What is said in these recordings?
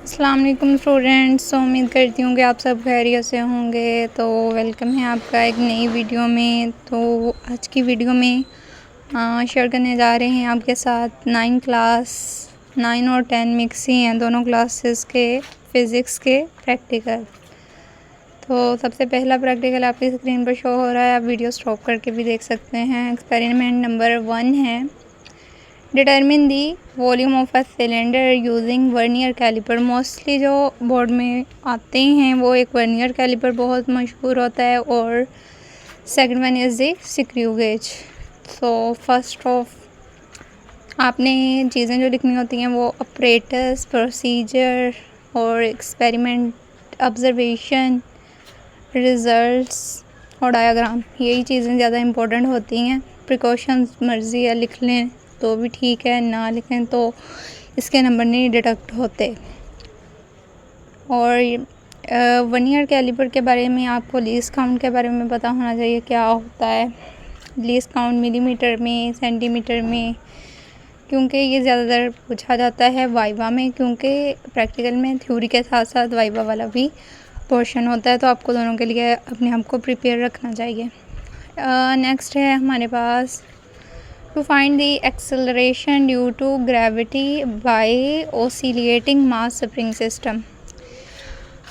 अस्सलाम वालेकुम स्टूडेंट्स। उम्मीद करती हूँ कि आप सब खैरियत से होंगे। तो वेलकम है आपका एक नई वीडियो में। तो आज की वीडियो में शेयर करने जा रहे हैं आपके साथ 9 और 10 मिक्स ही हैं दोनों क्लासेस के फ़िज़िक्स के प्रैक्टिकल। तो सबसे पहला प्रैक्टिकल आपकी स्क्रीन पर शो हो रहा है, आप वीडियो स्टॉप करके भी देख सकते हैं। एक्सपेरिमेंट नंबर 1 है, determine the volume of a cylinder using vernier caliper. Mostly जो बोर्ड में आते हैं वो एक वर्नियर कैलिपर बहुत मशहूर होता है और second one is the screw gauge. So first of आपने चीज़ें जो लिखनी होती हैं वो ऑपरेटर्स, प्रोसीजर और एक्सपेरिमेंट, ऑब्जर्वेशन, रिज़ल्ट्स और डायग्राम, यही चीज़ें ज़्यादा इम्पोर्टेंट होती हैं। प्रिकॉशंस मर्ज़ी है लिख लें तो भी ठीक है, ना लिखें तो इसके नंबर नहीं डिडक्ट होते। और वर्नियर कैलिपर के बारे में आपको लीस्ट काउंट के बारे में पता होना चाहिए क्या होता है। लीस्ट काउंट मिलीमीटर में, सेंटीमीटर में, क्योंकि ये ज़्यादातर पूछा जाता है वाइवा में, क्योंकि प्रैक्टिकल में थ्योरी के साथ साथ वाइवा वाला भी पोर्शन होता है, तो आपको दोनों के लिए अपने आप को प्रिपेयर रखना चाहिए। नेक्स्ट है हमारे पास to find the acceleration due to gravity by oscillating mass spring system.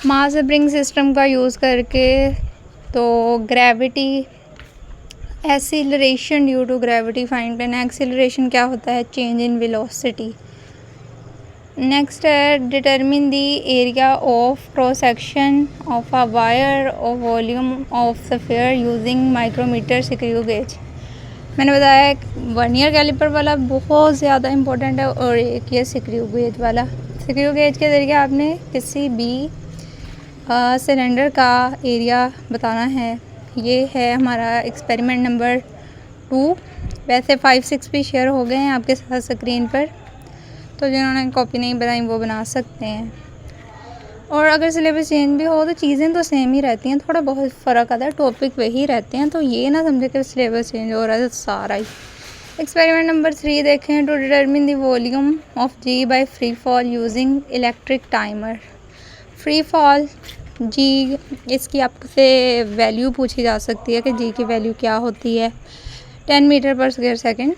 Mass spring system का यूज़ करके तो gravity acceleration due to gravity find करना। एक्सेलरेशन क्या होता है? Change in velocity. नेक्स्ट है determine the area of cross section of a wire और volume of sphere using micrometer screw gauge. मैंने बताया वर्नियर कैलिपर वाला बहुत ज़्यादा इम्पोर्टेंट है और एक ये स्क्रू गेज वाला। स्क्रू गेज के ज़रिए आपने किसी भी सिलेंडर का एरिया बताना है। ये है हमारा एक्सपेरिमेंट नंबर 2। वैसे 5, 6 भी शेयर हो गए हैं आपके साथ स्क्रीन पर, तो जिन्होंने कॉपी नहीं बनाई वो बना सकते हैं। और अगर सिलेबस चेंज भी हो तो चीज़ें तो सेम ही रहती हैं, थोड़ा बहुत फ़र्क आता है, टॉपिक वही रहते हैं, तो ये ना समझे कि सिलेबस चेंज हो रहा है तो सारा ही। एक्सपेरिमेंट नंबर 3 देखें, to determine the volume of g by free fall using electric timer. Free fall g, इसकी आपसे वैल्यू पूछी जा सकती है कि जी की वैल्यू क्या होती है, 10 मीटर पर स्क्वायर सेकेंड।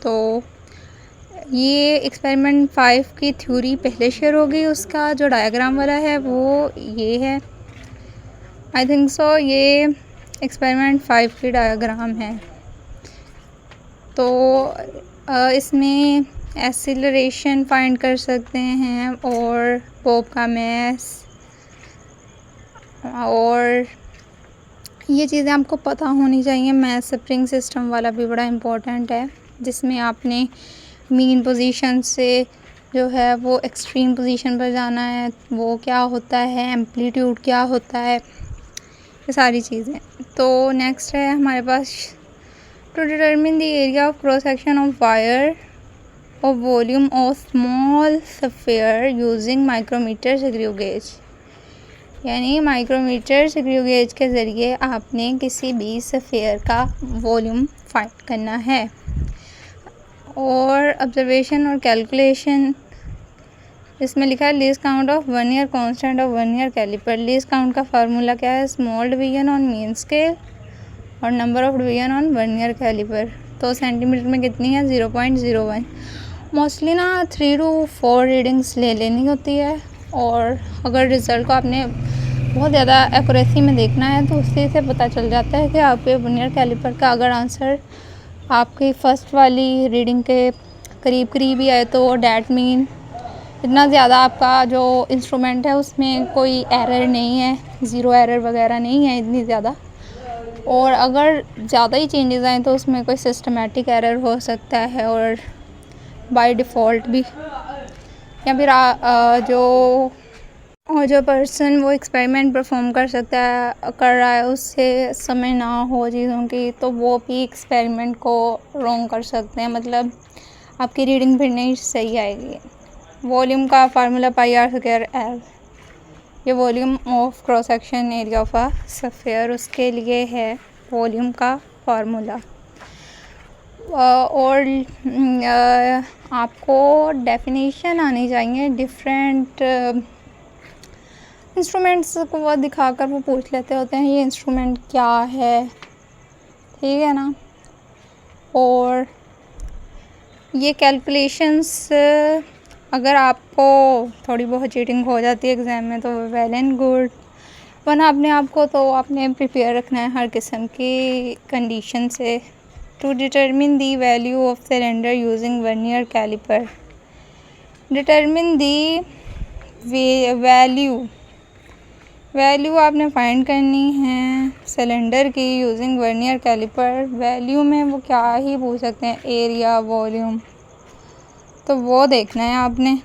तो ये एक्सपेरिमेंट 5 की थ्योरी पहले शेयर हो गई, उसका जो डायग्राम वाला है वो ये है, आई थिंक सो ये एक्सपेरिमेंट 5 की डायग्राम है। तो इसमें एक्सीलरेशन फाइंड कर सकते हैं और पॉप का मैस, और ये चीज़ें आपको पता होनी चाहिए। मैस स्प्रिंग सिस्टम वाला भी बड़ा इम्पोर्टेंट है, जिसमें आपने मीन पोजीशन से जो है वो एक्सट्रीम पोजीशन पर जाना है, वो क्या होता है, एम्पलीट्यूड क्या होता है, ये सारी चीज़ें। तो नेक्स्ट है हमारे पास to determine the area of cross section of wire और volume of small sphere using micrometer screw gauge. यानी माइक्रोमीटर स्क्रू गेज के ज़रिए आपने किसी भी स्फीयर का वॉल्यूम फाइंड करना है। और ऑब्जर्वेशन और कैलकुलेशन, इसमें लिखा है least count of vernier constant of vernier calliper. Least count का फार्मूला क्या है? Small division on mean scale और number of division on vernier calliper. तो सेंटीमीटर में कितनी है? 0.01। मोस्टली ना 3 to 4 रीडिंग्स ले लेनी होती है, और अगर रिज़ल्ट को आपने बहुत ज़्यादा एक्यूरेसी में देखना है तो उससे से पता चल जाता है कि आपके वर्नियर कैलिपर का अगर आंसर आपकी फ़र्स्ट वाली रीडिंग के करीब करीब ही आए तो डैट मीन इतना ज़्यादा आपका जो इंस्ट्रूमेंट है उसमें कोई एरर नहीं है, ज़ीरो एरर वगैरह नहीं है इतनी ज़्यादा। और अगर ज़्यादा ही चेंजेस आए तो उसमें कोई सिस्टमेटिक एरर हो सकता है, और बाय डिफ़ॉल्ट भी, या फिर जो पर्सन वो एक्सपेरिमेंट परफॉर्म कर रहा है उससे समझ ना हो चीज़ों की, तो वो भी एक्सपेरिमेंट को रॉन्ग कर सकते हैं, मतलब आपकी रीडिंग फिर नहीं सही आएगी। वॉल्यूम का फार्मूला πr²L, ये volume of cross section area of a sphere, उसके लिए है वॉल्यूम का फार्मूला। और आपको डेफिनेशन आनी चाहिए। डिफरेंट इंस्ट्रूमेंट्स को वो दिखाकर वो पूछ लेते होते हैं ये इंस्ट्रूमेंट क्या है, ठीक है ना। और ये कैलकुलेशंस अगर आपको थोड़ी बहुत चीटिंग हो जाती है एग्ज़ाम में तो वेल एंड गुड, वरना अपने आप को तो आपने प्रिपेयर रखना है हर किस्म की कंडीशन से। To determine the value of cylinder using vernier caliper, determine the value आपने फाइंड करनी है सिलेंडर की यूजिंग वर्नियर कैलिपर। वैल्यू में वो क्या ही पूछ सकते हैं, एरिया, वॉल्यूम, तो वो देखना है आपने।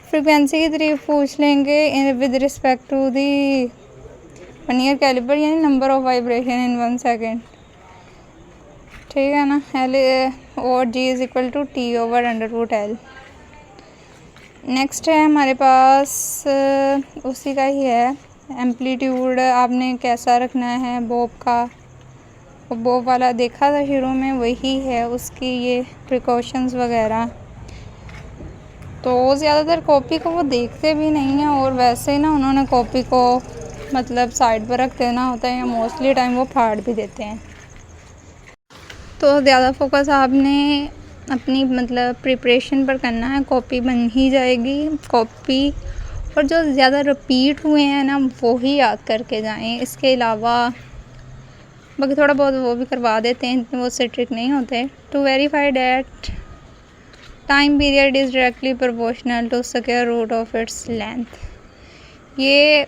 फ्रीक्वेंसी की तारीफ पूछ लेंगे with respect to the vernier calliper, यानी number of vibration in 1 second, ठीक है ना। एल और g is equal to T over √L। Next है हमारे पास उसी का ही है, एम्पलीट्यूड आपने कैसा रखना है बॉब का। बॉब वाला देखा था शुरू में, वही है उसकी ये प्रिकॉशंस वगैरह। तो ज़्यादातर कॉपी को वो देखते भी नहीं हैं, और वैसे ही ना उन्होंने कॉपी को मतलब साइड पर रख देना होता है, या मोस्टली टाइम वो फाड़ भी देते हैं। तो ज़्यादा फोकस आपने अपनी मतलब प्रिपरेशन पर करना है, कॉपी बन ही जाएगी कॉपी। और जो ज़्यादा रिपीट हुए हैं ना वो ही याद करके जाएं। इसके अलावा बाकी थोड़ा बहुत वो भी करवा देते हैं, इतने वो स्ट्रिक्ट नहीं होते। To verify that time period is directly proportional to square root of its length, ये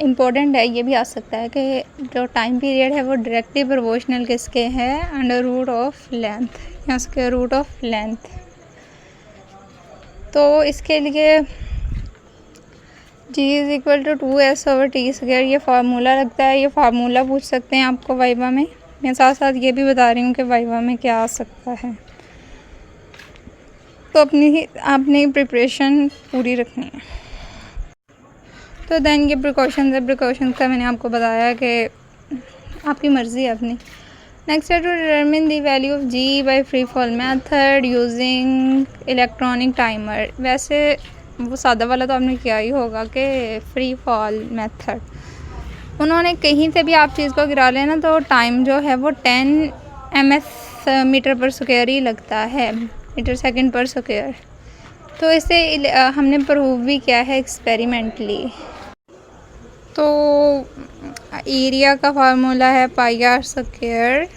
इम्पोर्टेंट है। ये भी आ सकता है कि जो टाइम पीरियड है वो डायरेक्टली प्रोपोर्शनल किसके है, अंडर रूट ऑफ लेंथ या स्क्वायर रूट ऑफ लेंथ। तो इसके लिए जी इज़ इक्वल टू 2s/t², ये फार्मूला लगता है। ये फार्मूला पूछ सकते हैं आपको वाइवा में। मैं साथ साथ ये भी बता रही हूँ कि वाइवा में क्या आ सकता है। तो अपनी प्रिपरेशन पूरी रखनी है। तो दैन ये प्रिकॉशन का मैंने आपको बताया कि आपकी मर्ज़ी है अपनी। नेक्स्ट है to determine the value of g by free fall method using electronic timer. वैसे वो सादा वाला तो आपने किया ही होगा कि फ्री फॉल मेथड, उन्होंने कहीं से भी आप चीज़ को गिरा लेना तो टाइम जो है वो 10 ms मीटर पर स्क्वायर ही लगता है, मीटर सेकंड पर स्क्वायर। तो इसे हमने प्रूव भी किया है एक्सपेरिमेंटली। तो एरिया का फार्मूला है πr²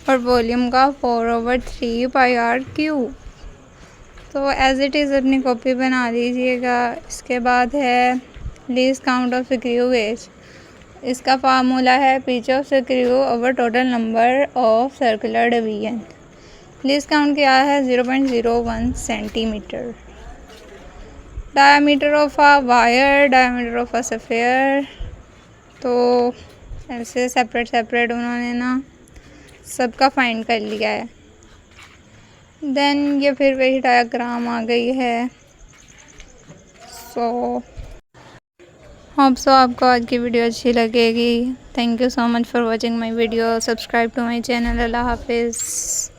और वॉल्यूम का 4/3 πr³। तो एज इट इज़ अपनी कॉपी बना लीजिएगा। इसके बाद है least count of screw gauge, इसका फार्मूला है pitch of screw over total number of circular division. Least count क्या है 0.01 centimetre. Diameter of a wire, diameter of a sphere. तो ऐसे सेपरेट उन्होंने ना सबका फाइंड कर लिया है। देन ये फिर वही डायग्राम आ गई है। सो होप सो आपको आज की वीडियो अच्छी लगेगी। Thank you so much for watching my video. Subscribe to my channel. अल्लाह हाफिज़।